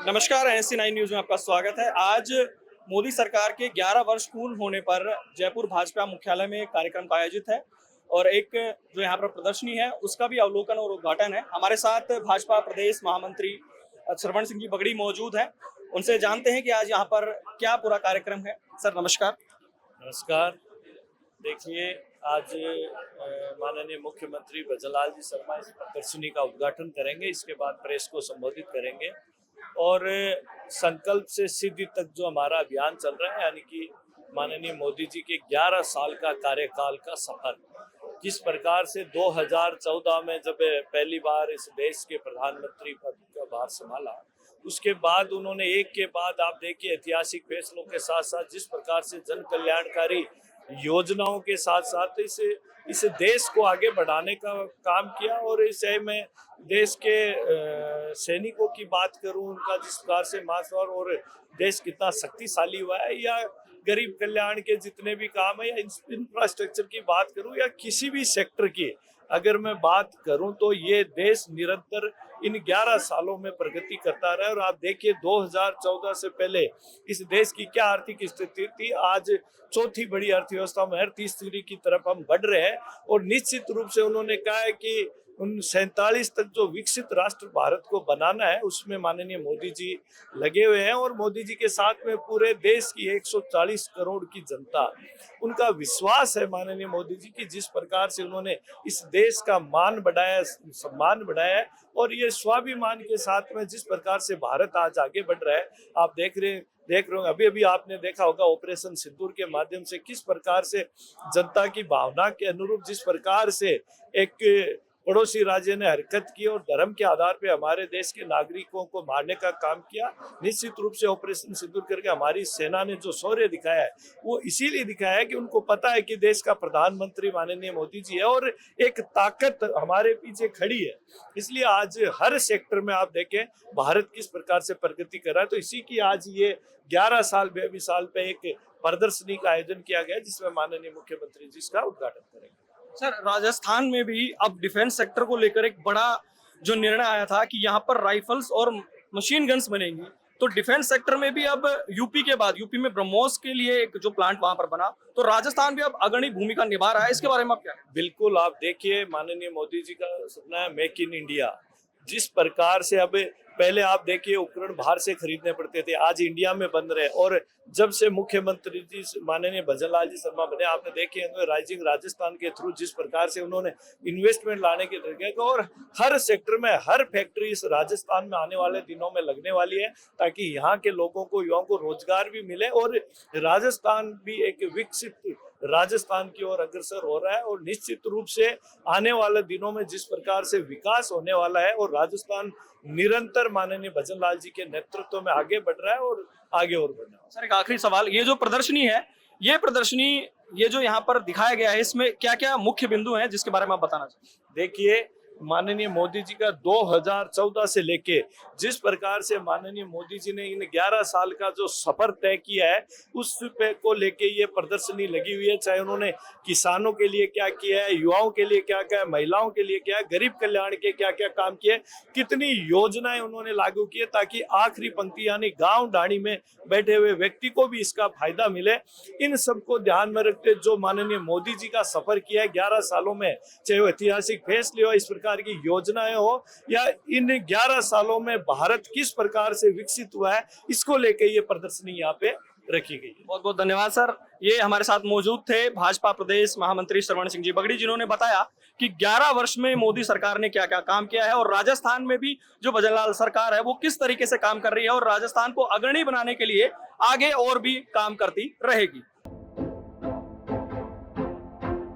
नमस्कार, NSC9 news में आपका स्वागत है। आज मोदी सरकार के 11 वर्ष पूर्ण होने पर जयपुर भाजपा मुख्यालय में एक कार्यक्रम का आयोजित है और एक जो यहाँ पर प्रदर्शनी है उसका भी अवलोकन और उद्घाटन है। हमारे साथ भाजपा प्रदेश महामंत्री श्रवण सिंह जी बगड़ी मौजूद हैं। उनसे जानते हैं कि आज यहाँ पर क्या पूरा कार्यक्रम है। सर नमस्कार। नमस्कार। देखिए, आज माननीय मुख्यमंत्री भजनलाल जी शर्मा इस प्रदर्शनी का उद्घाटन करेंगे। इसके बाद प्रेस को संबोधित करेंगे और संकल्प से सिद्धि तक जो हमारा अभियान चल रहा है, यानी कि माननीय मोदी जी के 11 साल का कार्यकाल का सफर, जिस प्रकार से 2014 में जब पहली बार इस देश के प्रधानमंत्री पद का भार संभाला, उसके बाद उन्होंने एक के बाद आप देखिए ऐतिहासिक फैसलों के साथ साथ जिस प्रकार से जन कल्याणकारी योजनाओं के साथ साथ इस देश को आगे बढ़ाने का काम किया। और इस में देश के सैनिकों की बात करूं, उनका जिस प्रकार से मासवार और देश कितना शक्तिशाली हुआ है, या गरीब कल्याण के जितने भी काम है, या इंफ्रास्ट्रक्चर की बात करूं, या किसी भी सेक्टर की अगर मैं बात करूं, तो ये देश निरंतर इन 11 सालों में प्रगति करता रहा। और आप देखिए 2014 से पहले इस देश की क्या आर्थिक स्थिति थी, आज चौथी बड़ी अर्थव्यवस्था में हर तीसरी की तरफ हम बढ़ रहे हैं। और निश्चित रूप से उन्होंने कहा है कि 47 तक जो विकसित राष्ट्र भारत को बनाना है, उसमें माननीय मोदी जी लगे हुए हैं। और मोदी जी के साथ में पूरे देश की 140 करोड़ की जनता, उनका विश्वास है माननीय मोदी जी की, जिस प्रकार से उन्होंने इस देश का मान बढ़ाया, सम्मान बढ़ाया है, और ये स्वाभिमान के साथ में जिस प्रकार से भारत आज आगे बढ़ रहा है। आप देख रहे हो, अभी आपने देखा होगा ऑपरेशन सिंदूर के माध्यम से किस प्रकार से जनता की भावना के अनुरूप जिस प्रकार से एक पड़ोसी राज्य ने हरकत की और धर्म के आधार पे हमारे देश के नागरिकों को मारने का काम किया। निश्चित रूप से ऑपरेशन सिंदूर करके हमारी सेना ने जो शौर्य दिखाया है, वो इसीलिए दिखाया है कि उनको पता है कि देश का प्रधानमंत्री माननीय मोदी जी है और एक ताकत हमारे पीछे खड़ी है। इसलिए आज हर सेक्टर में आप देखें भारत किस प्रकार से प्रगति कर रहा है। तो इसी की आज ये 11 साल 22 साल पे एक प्रदर्शनी का आयोजन किया गया, जिसमें माननीय मुख्यमंत्री जी इसका उद्घाटन करेंगे। सर राजस्थान में भी अब डिफेंस सेक्टर को लेकर एक बड़ा जो निर्णय आया था कि यहाँ पर राइफल्स और मशीन गन्स बनेंगी, तो डिफेंस सेक्टर में भी अब यूपी के बाद यूपी में ब्रह्मोस के लिए एक जो प्लांट वहां पर बना, तो राजस्थान भी अब अग्रणी भूमिका निभा रहा है। इसके बारे में आप क्या? बिल्कुल, आप देखिए माननीय मोदी जी का सपना है मेक इन इंडिया। जिस प्रकार से अब पहले आप देखिए उपकरण बाहर से खरीदने पड़ते थे, आज इंडिया में बन रहे। और जब से मुख्यमंत्री जी माननीय भजनलाल जी शर्मा बने, आपने देखे राइजिंग राजस्थान के थ्रू जिस प्रकार से उन्होंने इन्वेस्टमेंट लाने के तरीके को, और हर सेक्टर में हर फैक्ट्री इस राजस्थान में आने वाले दिनों में लगने वाली है, ताकि यहाँ के लोगों को, युवाओं को रोजगार भी मिले और राजस्थान भी एक विकसित राजस्थान की ओर अग्रसर हो रहा है। और निश्चित रूप से आने वाले दिनों में जिस प्रकार से विकास होने वाला है, और राजस्थान निरंतर माननीय भजनलाल जी के नेतृत्व में आगे बढ़ रहा है और आगे और बढ़ रहा है। सर एक आखिरी सवाल, ये जो प्रदर्शनी है, ये जो यहाँ पर दिखाया गया है, इसमें क्या क्या मुख्य बिंदु हैं जिसके बारे में आप बताना चाहिए? देखिए, माननीय मोदी जी का 2014 से लेके जिस प्रकार से माननीय मोदी जी ने इन 11 साल का जो सफर तय किया है, उस पे को लेके ये प्रदर्शनी लगी हुई है। चाहे उन्होंने किसानों के लिए क्या किया है, युवाओं के लिए क्या किया है, महिलाओं के लिए क्या है, गरीब कल्याण के क्या क्या काम किए, कितनी योजनाएं उन्होंने लागू की है, ताकि आखिरी पंक्ति यानी गांव ढाणी में बैठे हुए व्यक्ति को भी इसका फायदा मिले। इन सबको ध्यान में रखते जो माननीय मोदी जी का सफर किया है 11 सालों में, चाहे वो ऐतिहासिक फैसले हो, इस प्रकार की योजनाएं हो, या इन 11 सालों में भारत किस प्रकार से विकसित हुआ है, इसको लेके ये प्रदर्शनी यहाँ पे रखी गई है। बहुत बहुत धन्यवाद सर। ये हमारे साथ मौजूद थे भाजपा प्रदेश महामंत्री श्रवण सिंह जी बगड़ी, जिन्होंने बताया कि 11 वर्ष में मोदी सरकार ने क्या क्या काम किया है और राजस्थान में भी जो भजनलाल सरकार है वो किस तरीके से काम कर रही है और राजस्थान को अग्रणी बनाने के लिए आगे और भी काम करती रहेगी।